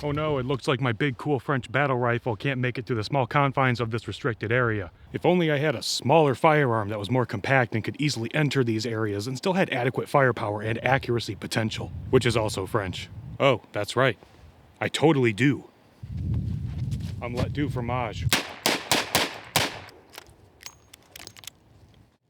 Oh no, it looks like my big cool French battle rifle can't make it to the small confines of this restricted area. If only I had a smaller firearm that was more compact and could easily enter these areas and still had adequate firepower and accuracy potential. Which is also French. Oh, that's right. I totally do. Omelette du fromage.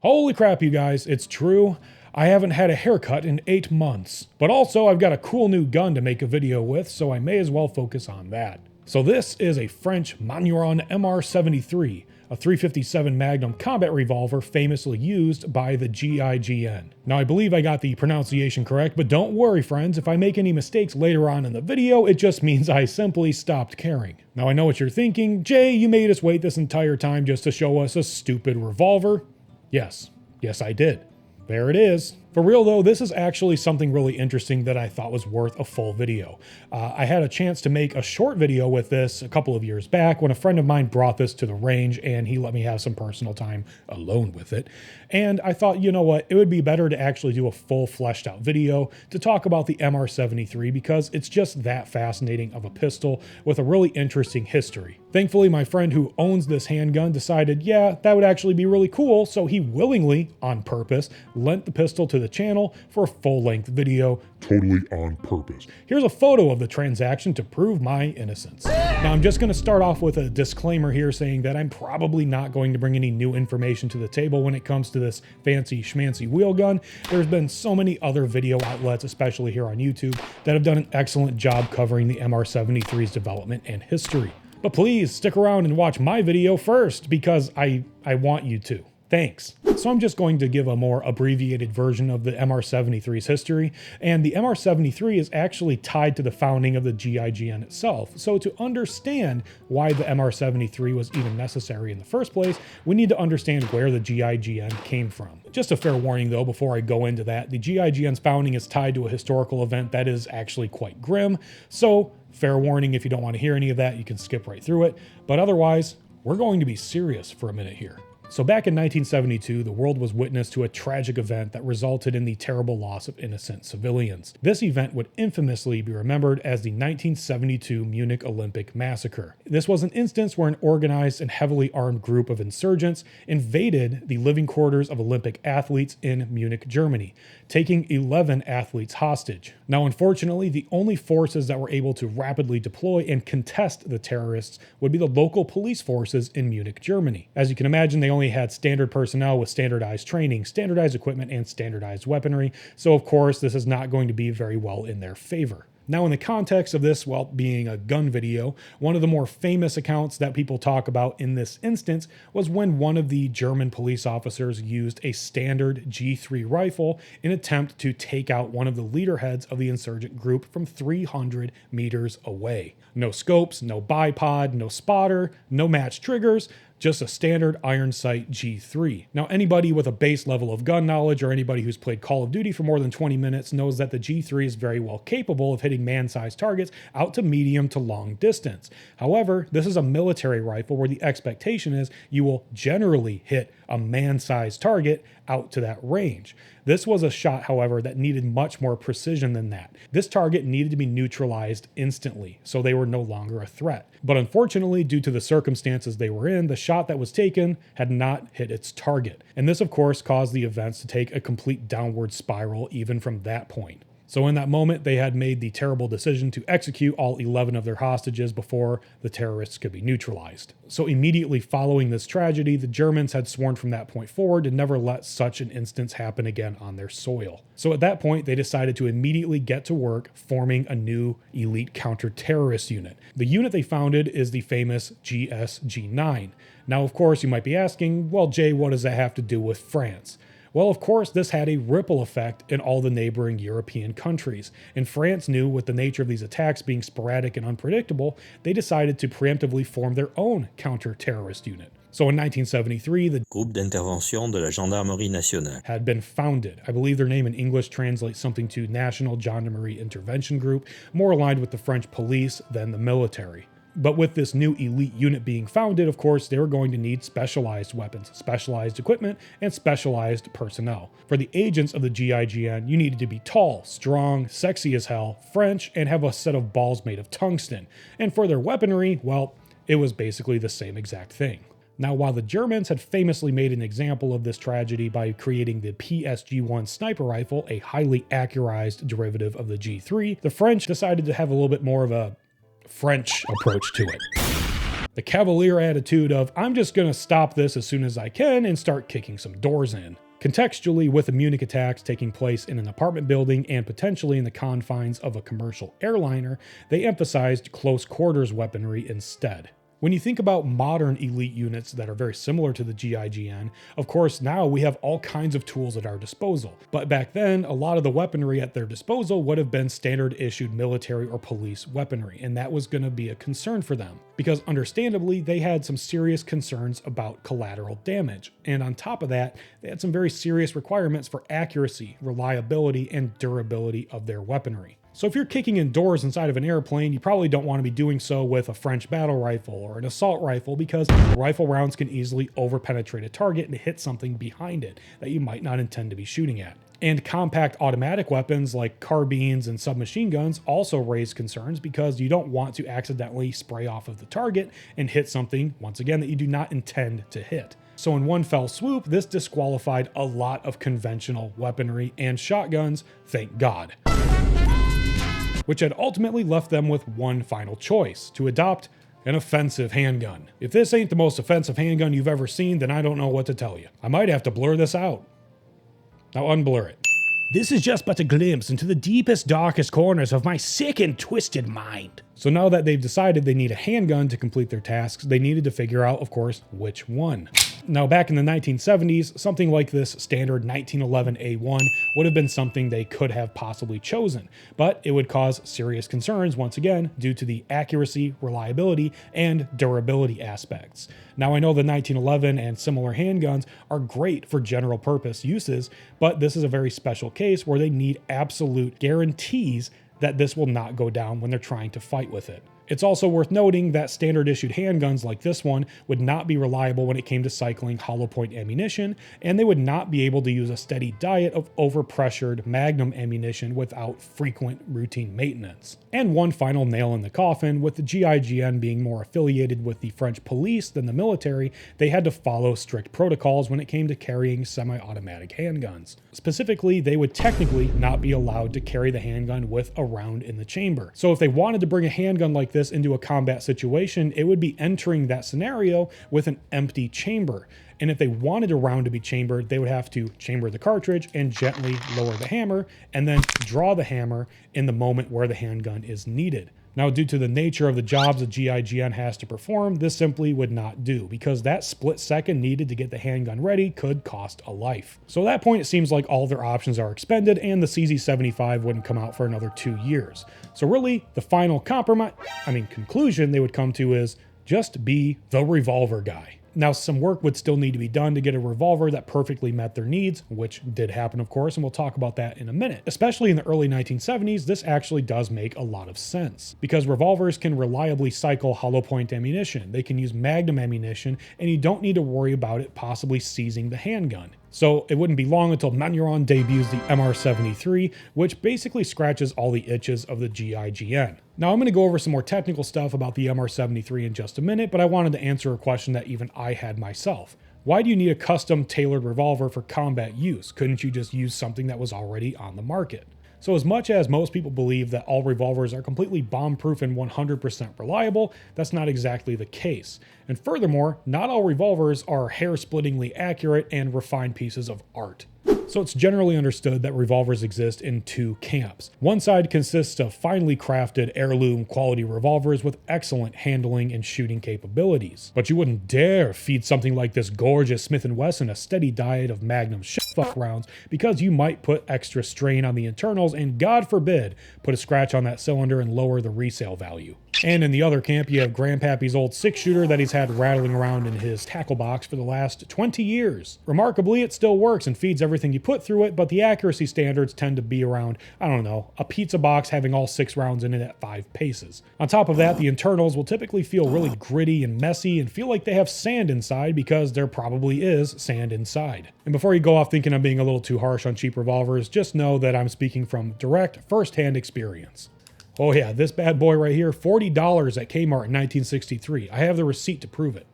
Holy crap, you guys, it's true. I haven't had a haircut in 8 months. But also, I've got a cool new gun to make a video with, so I may as well focus on that. So this is a French Manurhin MR73, a 357 Magnum combat revolver famously used by the GIGN. Now I believe I got the pronunciation correct, but don't worry friends, if I make any mistakes later on in the video, it just means I simply stopped caring. Now I know what you're thinking, Jay, you made us wait this entire time just to show us a stupid revolver. Yes, I did. There it is. For real though, this is actually something really interesting that I thought was worth a full video. I had a chance to make a short video with this a couple of years back when a friend of mine brought this to the range and he let me have some personal time alone with it. And I thought, you know what, it would be better to actually do a full fleshed out video to talk about the MR73 because it's just that fascinating of a pistol with a really interesting history. Thankfully, my friend who owns this handgun decided, yeah, that would actually be really cool, so he willingly, on purpose, lent the pistol to the channel for a full-length video, totally on purpose. Here's a photo of the transaction to prove my innocence. Now I'm just going to start off with a disclaimer here saying that I'm probably not going to bring any new information to the table when it comes to this fancy schmancy wheel gun. There's been so many other video outlets, especially here on YouTube, that have done an excellent job covering the MR73's development and history. But please stick around and watch my video first because I want you to. Thanks. So I'm just going to give a more abbreviated version of the MR73's history, and the MR73 is actually tied to the founding of the GIGN itself. So to understand why the MR73 was even necessary in the first place, we need to understand where the GIGN came from. Just a fair warning though, before I go into that, the GIGN's founding is tied to a historical event that is actually quite grim, so fair warning, if you don't want to hear any of that, you can skip right through it. But otherwise, we're going to be serious for a minute here. So back in 1972, the world was witness to a tragic event that resulted in the terrible loss of innocent civilians. This event would infamously be remembered as the 1972 Munich Olympic Massacre. This was an instance where an organized and heavily armed group of insurgents invaded the living quarters of Olympic athletes in Munich, Germany, taking 11 athletes hostage. Now, unfortunately, the only forces that were able to rapidly deploy and contest the terrorists would be the local police forces in Munich, Germany. As you can imagine, they only had standard personnel with standardized training, standardized equipment, and standardized weaponry, so of course this is not going to be very well in their favor. Now in the context of this, well, being a gun video, one of the more famous accounts that people talk about in this instance was when one of the German police officers used a standard G3 rifle in an attempt to take out one of the leader heads of the insurgent group from 300 meters away. No scopes, no bipod, no spotter, no match triggers, just a standard iron sight G3. Now, anybody with a base level of gun knowledge or anybody who's played Call of Duty for more than 20 minutes knows that the G3 is very well capable of hitting man-sized targets out to medium to long distance. However, this is a military rifle where the expectation is you will generally hit a man-sized target out to that range. This was a shot, however, that needed much more precision than that. This target needed to be neutralized instantly, so they were no longer a threat. But unfortunately, due to the circumstances they were in, the shot that was taken had not hit its target. And this, of course, caused the events to take a complete downward spiral even from that point. So in that moment, they had made the terrible decision to execute all 11 of their hostages before the terrorists could be neutralized. So immediately following this tragedy, the Germans had sworn from that point forward to never let such an instance happen again on their soil. So at that point, they decided to immediately get to work forming a new elite counter-terrorist unit. The unit they founded is the famous GSG-9. Now, of course, you might be asking, well, Jay, what does that have to do with France? Well, of course, this had a ripple effect in all the neighboring European countries, and France knew with the nature of these attacks being sporadic and unpredictable, they decided to preemptively form their own counter-terrorist unit. So in 1973, the Groupe d'Intervention de la Gendarmerie Nationale had been founded. I believe their name in English translates something to National Gendarmerie Intervention Group, more aligned with the French police than the military. But with this new elite unit being founded, of course, they were going to need specialized weapons, specialized equipment, and specialized personnel. For the agents of the GIGN, you needed to be tall, strong, sexy as hell, French, and have a set of balls made of tungsten. And for their weaponry, well, it was basically the same exact thing. Now, while the Germans had famously made an example of this tragedy by creating the PSG-1 sniper rifle, a highly accurized derivative of the G3, the French decided to have a little bit more of a French approach to it. The cavalier attitude of, I'm just gonna stop this as soon as I can and start kicking some doors in. Contextually, with the Munich attacks taking place in an apartment building and potentially in the confines of a commercial airliner, they emphasized close quarters weaponry instead. When you think about modern elite units that are very similar to the GIGN, of course now we have all kinds of tools at our disposal. But back then, a lot of the weaponry at their disposal would have been standard issued military or police weaponry, and that was going to be a concern for them. Because understandably, they had some serious concerns about collateral damage. And on top of that, they had some very serious requirements for accuracy, reliability, and durability of their weaponry. So if you're kicking in doors inside of an airplane, you probably don't want to be doing so with a French battle rifle or an assault rifle, because rifle rounds can easily overpenetrate a target and hit something behind it that you might not intend to be shooting at. And compact automatic weapons like carbines and submachine guns also raise concerns because you don't want to accidentally spray off of the target and hit something, once again, that you do not intend to hit. So in one fell swoop, this disqualified a lot of conventional weaponry and shotguns, thank God. Which had ultimately left them with one final choice, to adopt an offensive handgun. If this ain't the most offensive handgun you've ever seen, then I don't know what to tell you. I might have to blur this out. Now unblur it. This is just but a glimpse into the deepest, darkest corners of my sick and twisted mind. So now that they've decided they need a handgun to complete their tasks, they needed to figure out, of course, which one. Now, back in the 1970s, something like this standard 1911A1 would have been something they could have possibly chosen, but it would cause serious concerns once again due to the accuracy, reliability, and durability aspects. Now, I know the 1911 and similar handguns are great for general purpose uses, but this is a very special case where they need absolute guarantees that this will not go down when they're trying to fight with it. It's also worth noting that standard issued handguns like this one would not be reliable when it came to cycling hollow point ammunition, and they would not be able to use a steady diet of overpressured Magnum ammunition without frequent routine maintenance. And one final nail in the coffin, with the GIGN being more affiliated with the French police than the military, they had to follow strict protocols when it came to carrying semi-automatic handguns. Specifically, they would technically not be allowed to carry the handgun with a round in the chamber. So if they wanted to bring a handgun like this into a combat situation, it would be entering that scenario with an empty chamber. And if they wanted a round to be chambered, they would have to chamber the cartridge and gently lower the hammer, and then draw the hammer in the moment where the handgun is needed. Now, due to the nature of the jobs the GIGN has to perform, this simply would not do, because that split second needed to get the handgun ready could cost a life. So at that point, it seems like all their options are expended, and the CZ75 wouldn't come out for another 2 years. So really, the final conclusion they would come to is just be the revolver guy. Now, some work would still need to be done to get a revolver that perfectly met their needs, which did happen, of course, and we'll talk about that in a minute. Especially in the early 1970s, this actually does make a lot of sense, because revolvers can reliably cycle hollow point ammunition. They can use Magnum ammunition, and you don't need to worry about it possibly seizing the handgun. So it wouldn't be long until Manurhin debuts the MR73, which basically scratches all the itches of the GIGN. Now, I'm going to go over some more technical stuff about the MR73 in just a minute, but I wanted to answer a question that even I had myself. Why do you need a custom tailored revolver for combat use? Couldn't you just use something that was already on the market? So as much as most people believe that all revolvers are completely bomb-proof and 100% reliable, that's not exactly the case. And furthermore, not all revolvers are hair-splittingly accurate and refined pieces of art. So it's generally understood that revolvers exist in two camps. One side consists of finely crafted heirloom quality revolvers with excellent handling and shooting capabilities. But you wouldn't dare feed something like this gorgeous Smith & Wesson a steady diet of Magnum shitfuck rounds, because you might put extra strain on the internals and, God forbid, put a scratch on that cylinder and lower the resale value. And in the other camp, you have Grandpappy's old 6-shooter that he's had rattling around in his tackle box for the last 20 years. Remarkably, it still works and feeds everything everything you put through it, but the accuracy standards tend to be around, I don't know, a pizza box having all 6 rounds in it at 5 paces. On top of that, the internals will typically feel really gritty and messy and feel like they have sand inside because there probably is sand inside. And before you go off thinking I'm being a little too harsh on cheap revolvers, just know that I'm speaking from direct, first-hand experience. Oh yeah, this bad boy right here, $40 at Kmart in 1963. I have the receipt to prove it.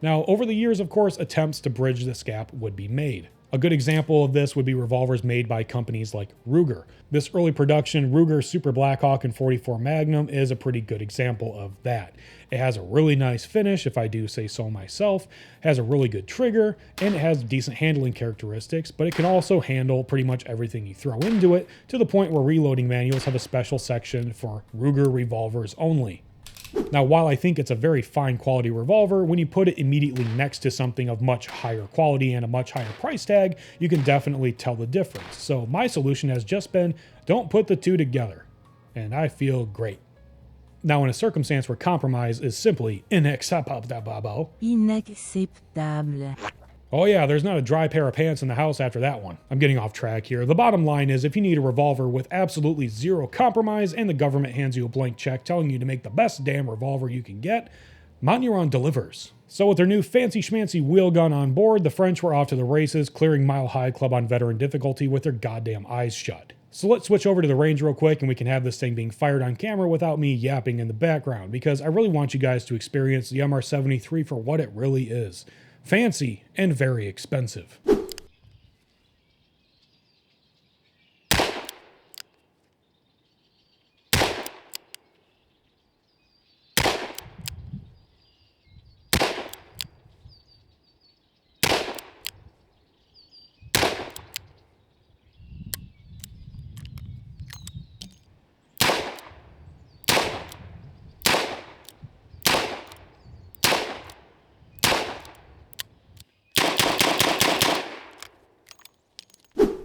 Now, over the years, of course, attempts to bridge this gap would be made. A good example of this would be revolvers made by companies like Ruger. This early production Ruger Super Blackhawk and 44 Magnum is a pretty good example of that. It has a really nice finish, if I do say so myself, has a really good trigger, and it has decent handling characteristics, but it can also handle pretty much everything you throw into it, to the point where reloading manuals have a special section for Ruger revolvers only. Now, while I think it's a very fine quality revolver, when you put it immediately next to something of much higher quality and a much higher price tag, you can definitely tell the difference. So my solution has just been, don't put the two together. And I feel great. Now, in a circumstance where compromise is simply unacceptable. Oh yeah, there's not a dry pair of pants in the house after that one. I'm getting off track here. The bottom line is, if you need a revolver with absolutely zero compromise and the government hands you a blank check telling you to make the best damn revolver you can get, Manurhin delivers. So with their new fancy schmancy wheel gun on board, the French were off to the races, clearing Mile High Club on veteran difficulty with their goddamn eyes shut. So let's switch over to the range real quick and we can have this thing being fired on camera without me yapping in the background, because I really want you guys to experience the MR73 for what it really is. Fancy and very expensive.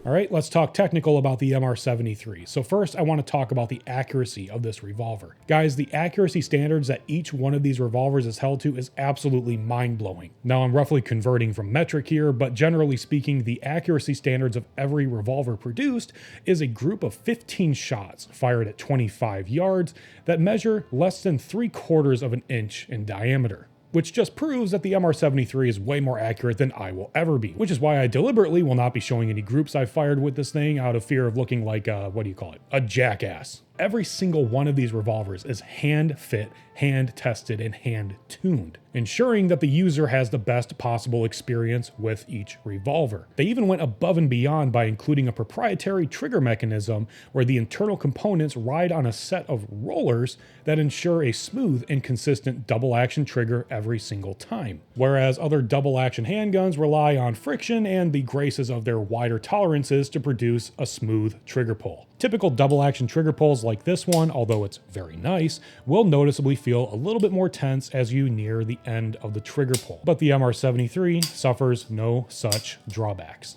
All right, let's talk technical about the MR73. So first, I want to talk about the accuracy of this revolver. Guys, the accuracy standards that each one of these revolvers is held to is absolutely mind-blowing. Now, I'm roughly converting from metric here, but generally speaking, the accuracy standards of every revolver produced is a group of 15 shots fired at 25 yards that measure less than 3/4 of an inch in diameter, which just proves that the MR73 is way more accurate than I will ever be, which is why I deliberately will not be showing any groups I fired with this thing out of fear of looking like a jackass. Every single one of these revolvers is hand fit, hand tested, and hand tuned, ensuring that the user has the best possible experience with each revolver. They even went above and beyond by including a proprietary trigger mechanism where the internal components ride on a set of rollers that ensure a smooth and consistent double action trigger every single time. Whereas other double action handguns rely on friction and the graces of their wider tolerances to produce a smooth trigger pull. Typical double action trigger pulls like this one, although it's very nice, will noticeably feel a little bit more tense as you near the end of the trigger pull. But the MR73 suffers no such drawbacks.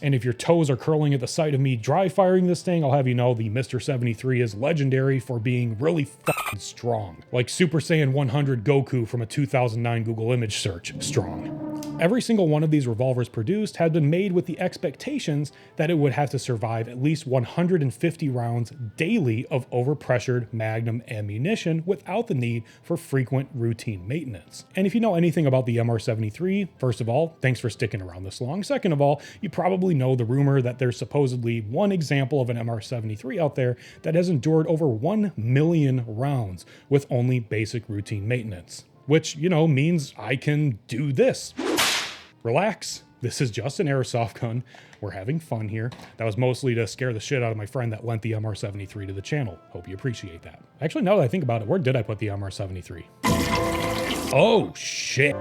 And if your toes are curling at the sight of me dry firing this thing, I'll have you know the Mr. 73 is legendary for being really fucking strong. Like Super Saiyan 100 Goku from a 2009 Google image search strong. Every single one of these revolvers produced had been made with the expectations that it would have to survive at least 150 rounds daily of overpressured Magnum ammunition without the need for frequent routine maintenance. And if you know anything about the MR73, first of all, thanks for sticking around this long. Second of all, you probably know the rumor that there's supposedly one example of an MR73 out there that has endured over 1 million rounds with only basic routine maintenance. Which, you know, means I can do this. Relax, this is just an airsoft gun. We're having fun here. That was mostly to scare the shit out of my friend that lent the MR73 to the channel. Hope you appreciate that. Actually, now that I think about it, where did I put the MR73? Oh, shit.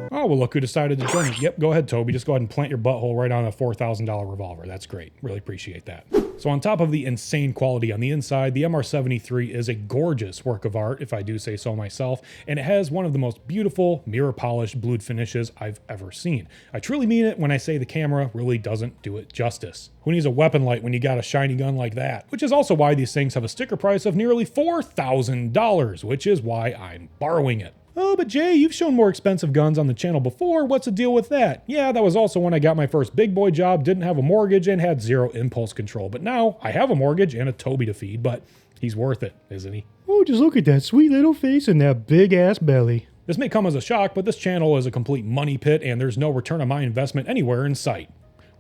Oh, well, look who decided to join me. Yep, go ahead, Toby. Just go ahead and plant your butthole right on a $4,000 revolver. That's great. Really appreciate that. So on top of the insane quality on the inside, the MR73 is a gorgeous work of art, if I do say so myself, and it has one of the most beautiful, mirror-polished blued finishes I've ever seen. I truly mean it when I say the camera really doesn't do it justice. Who needs a weapon light when you got a shiny gun like that? Which is also why these things have a sticker price of nearly $4,000, which is why I'm borrowing it. Oh, but Jay, you've shown more expensive guns on the channel before. What's the deal with that? Yeah, that was also when I got my first big boy job, didn't have a mortgage, and had 0 impulse control. But now I have a mortgage and a Toby to feed, but he's worth it, isn't he? Oh, just look at that sweet little face and that big ass belly. This may come as a shock, but this channel is a complete money pit and there's no return on my investment anywhere in sight.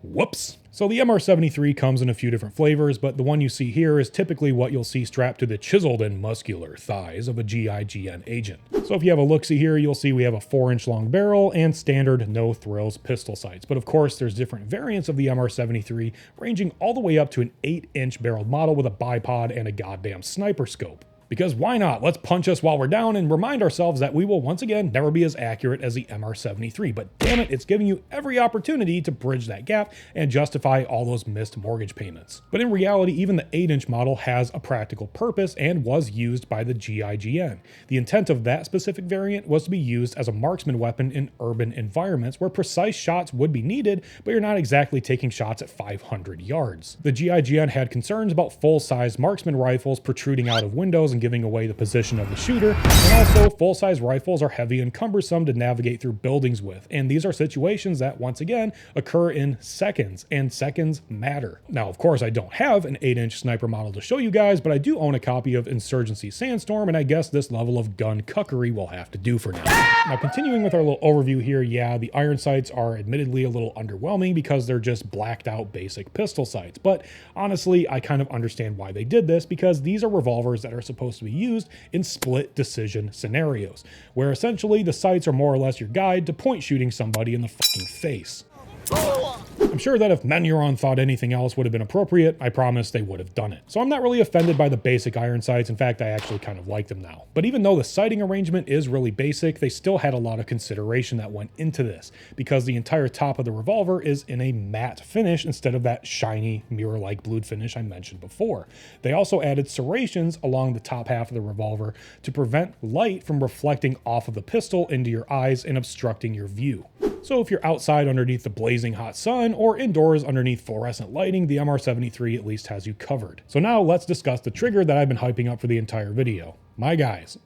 Whoops. So the MR73 comes in a few different flavors, but the one you see here is typically what you'll see strapped to the chiseled and muscular thighs of a GIGN agent. So if you have a look-see here, you'll see we have a 4-inch long barrel and standard no-thrills pistol sights. But of course, there's different variants of the MR73, ranging all the way up to an 8-inch barreled model with a bipod and a goddamn sniper scope. Because why not? Let's punch us while we're down and remind ourselves that we will once again never be as accurate as the MR73. But damn it, it's giving you every opportunity to bridge that gap and justify all those missed mortgage payments. But in reality, even the 8-inch model has a practical purpose and was used by the GIGN. The intent of that specific variant was to be used as a marksman weapon in urban environments where precise shots would be needed, but you're not exactly taking shots at 500 yards. The GIGN had concerns about full-size marksman rifles protruding out of windows and giving away the position of the shooter, and also full-size rifles are heavy and cumbersome to navigate through buildings with, and these are situations that once again occur in seconds, and seconds matter. Now of course I don't have an 8-inch sniper model to show you guys, but I do own a copy of Insurgency Sandstorm, and I guess this level of gun cuckery will have to do for now. Now continuing with our little overview here, yeah, the iron sights are admittedly a little underwhelming because they're just blacked out basic pistol sights, but honestly I kind of understand why they did this, because these are revolvers that are supposed to be used in split decision scenarios, where essentially the sights are more or less your guide to point shooting somebody in the fucking face. I'm sure that if Manurhin thought anything else would have been appropriate, I promise they would have done it. So I'm not really offended by the basic iron sights. In fact, I actually kind of like them now. But even though the sighting arrangement is really basic, they still had a lot of consideration that went into this, because the entire top of the revolver is in a matte finish instead of that shiny mirror-like blued finish I mentioned before. They also added serrations along the top half of the revolver to prevent light from reflecting off of the pistol into your eyes and obstructing your view. So if you're outside underneath the blazing hot sun or indoors underneath fluorescent lighting, the MR73 at least has you covered. So now let's discuss the trigger that I've been hyping up for the entire video. My guys,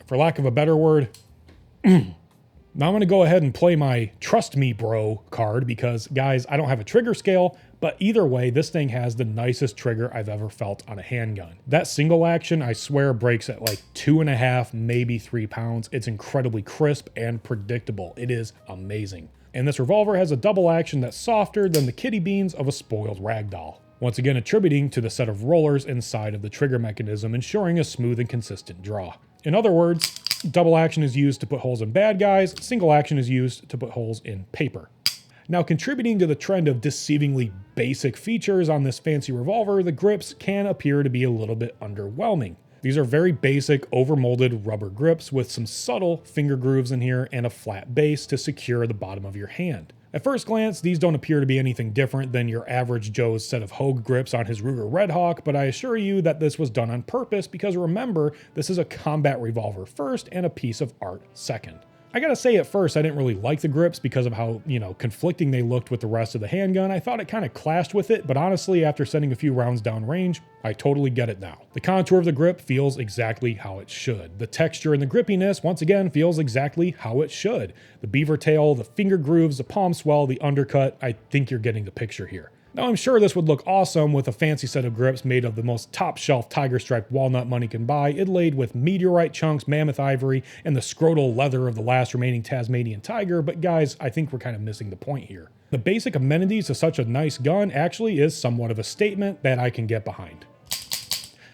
for lack of a better word, now I'm going to go ahead and play my trust me bro card because guys, I don't have a trigger scale, but either way, this thing has the nicest trigger I've ever felt on a handgun. That single action, I swear, breaks at like 2.5, maybe 3 pounds. It's incredibly crisp and predictable. It is amazing. And this revolver has a double action that's softer than the kitty beans of a spoiled ragdoll. Once again, attributing to the set of rollers inside of the trigger mechanism, ensuring a smooth and consistent draw. In other words, double action is used to put holes in bad guys, single action is used to put holes in paper. Now, contributing to the trend of deceivingly basic features on this fancy revolver, the grips can appear to be a little bit underwhelming. These are very basic overmolded rubber grips with some subtle finger grooves in here and a flat base to secure the bottom of your hand. At first glance, these don't appear to be anything different than your average Joe's set of Hogue grips on his Ruger Redhawk, but I assure you that this was done on purpose because remember, this is a combat revolver first and a piece of art second. I gotta say at first I didn't really like the grips because of how, conflicting they looked with the rest of the handgun. I thought it kind of clashed with it, but honestly after sending a few rounds down range, I totally get it now. The contour of the grip feels exactly how it should. The texture and the grippiness, once again, feels exactly how it should. The beaver tail, the finger grooves, the palm swell, the undercut, I think you're getting the picture here. Now I'm sure this would look awesome with a fancy set of grips made of the most top-shelf tiger-striped walnut money can buy, inlaid with meteorite chunks, mammoth ivory, and the scrotal leather of the last remaining Tasmanian tiger, but guys, I think we're kind of missing the point here. The basic amenities of such a nice gun actually is somewhat of a statement that I can get behind.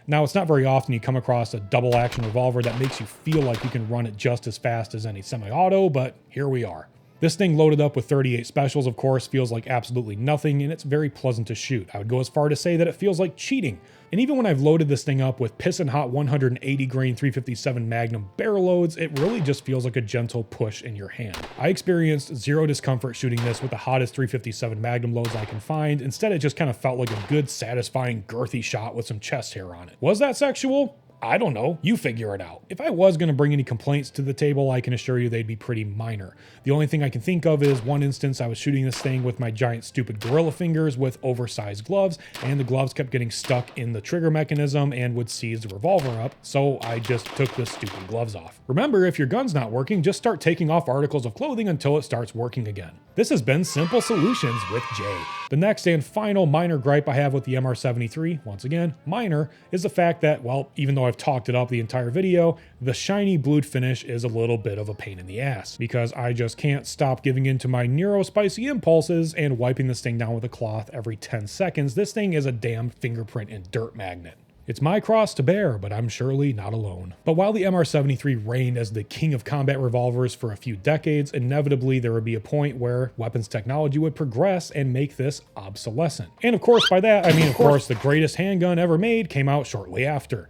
Now, it's not very often you come across a double-action revolver that makes you feel like you can run it just as fast as any semi-auto, but here we are. This thing loaded up with 38 specials, of course, feels like absolutely nothing, and it's very pleasant to shoot. I would go as far to say that it feels like cheating. And even when I've loaded this thing up with pissin' hot 180 grain 357 Magnum barrel loads, it really just feels like a gentle push in your hand. I experienced zero discomfort shooting this with the hottest 357 Magnum loads I can find. Instead, it just kind of felt like a good, satisfying, girthy shot with some chest hair on it. Was that sexual? I don't know, you figure it out. If I was going to bring any complaints to the table, I can assure you they'd be pretty minor. The only thing I can think of is one instance I was shooting this thing with my giant stupid gorilla fingers with oversized gloves, and the gloves kept getting stuck in the trigger mechanism and would seize the revolver up, so I just took the stupid gloves off. Remember, if your gun's not working, just start taking off articles of clothing until it starts working again. This has been Simple Solutions with Jay. The next and final minor gripe I have with the MR73, once again, minor, is the fact that, well, even though I've talked it up the entire video, the shiny blued finish is a little bit of a pain in the ass, because I just can't stop giving in to my neurospicy impulses and wiping this thing down with a cloth every 10 seconds. This thing is a damn fingerprint and dirt magnet. It's my cross to bear, but I'm surely not alone. But while the MR73 reigned as the king of combat revolvers for a few decades, inevitably there would be a point where weapons technology would progress and make this obsolescent. And of course, by that, I mean, of course, the greatest handgun ever made came out shortly after.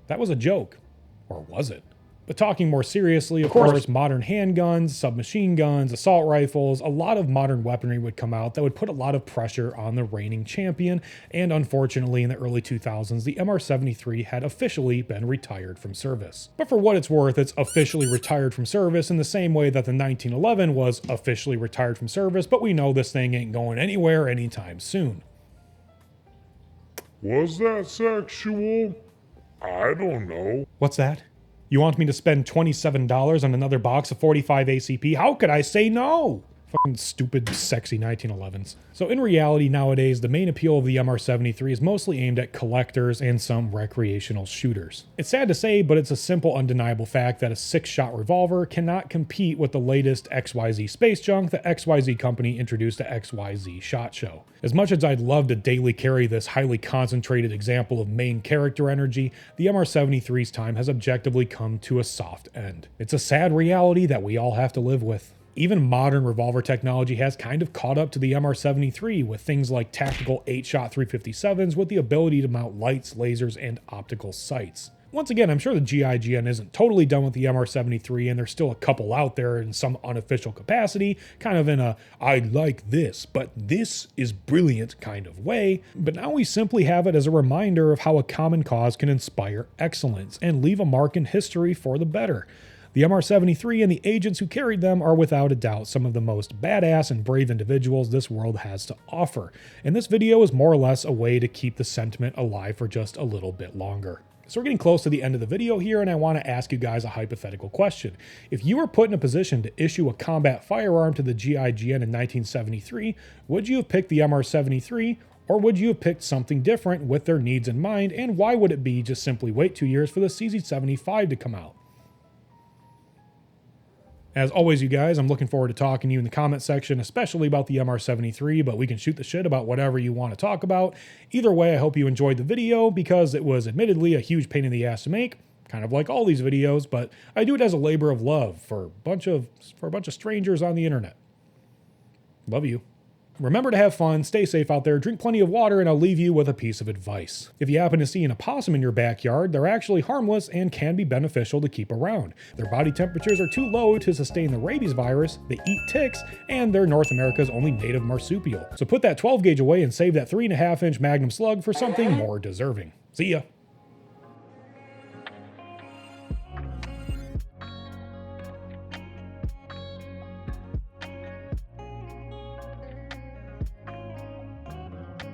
That was a joke. Or was it? But talking more seriously, of course, modern handguns, submachine guns, assault rifles, a lot of modern weaponry would come out that would put a lot of pressure on the reigning champion, and unfortunately in the early 2000s, the MR73 had officially been retired from service. But for what it's worth, it's officially retired from service in the same way that the 1911 was officially retired from service, but we know this thing ain't going anywhere anytime soon. Was that sexual? I don't know. What's that? You want me to spend $27 on another box of 45 ACP? How could I say no? Fucking stupid, sexy 1911s. So in reality, nowadays, the main appeal of the MR73 is mostly aimed at collectors and some recreational shooters. It's sad to say, but it's a simple, undeniable fact that a 6-shot revolver cannot compete with the latest XYZ space junk the XYZ company introduced to XYZ SHOT Show. As much as I'd love to daily carry this highly concentrated example of main character energy, the MR73's time has objectively come to a soft end. It's a sad reality that we all have to live with. Even modern revolver technology has kind of caught up to the MR73 with things like tactical 8-shot 357s with the ability to mount lights, lasers, and optical sights. Once again, I'm sure the GIGN isn't totally done with the MR73, and there's still a couple out there in some unofficial capacity, kind of in a I like this, but this is brilliant kind of way. But now we simply have it as a reminder of how a common cause can inspire excellence and leave a mark in history for the better. The MR73 and the agents who carried them are without a doubt some of the most badass and brave individuals this world has to offer, and this video is more or less a way to keep the sentiment alive for just a little bit longer. So we're getting close to the end of the video here, and I want to ask you guys a hypothetical question. If you were put in a position to issue a combat firearm to the GIGN in 1973, would you have picked the MR73, or would you have picked something different with their needs in mind, and why would it be just simply wait 2 years for the CZ75 to come out? As always, you guys, I'm looking forward to talking to you in the comment section, especially about the MR73, but we can shoot the shit about whatever you want to talk about. Either way, I hope you enjoyed the video because it was admittedly a huge pain in the ass to make, kind of like all these videos, but I do it as a labor of love for a bunch of strangers on the internet. Love you. Remember to have fun, stay safe out there, drink plenty of water, and I'll leave you with a piece of advice. If you happen to see an opossum in your backyard, they're actually harmless and can be beneficial to keep around. Their body temperatures are too low to sustain the rabies virus, they eat ticks, and they're North America's only native marsupial. So put that 12 gauge away and save that 3.5-inch Magnum slug for something more deserving. See ya!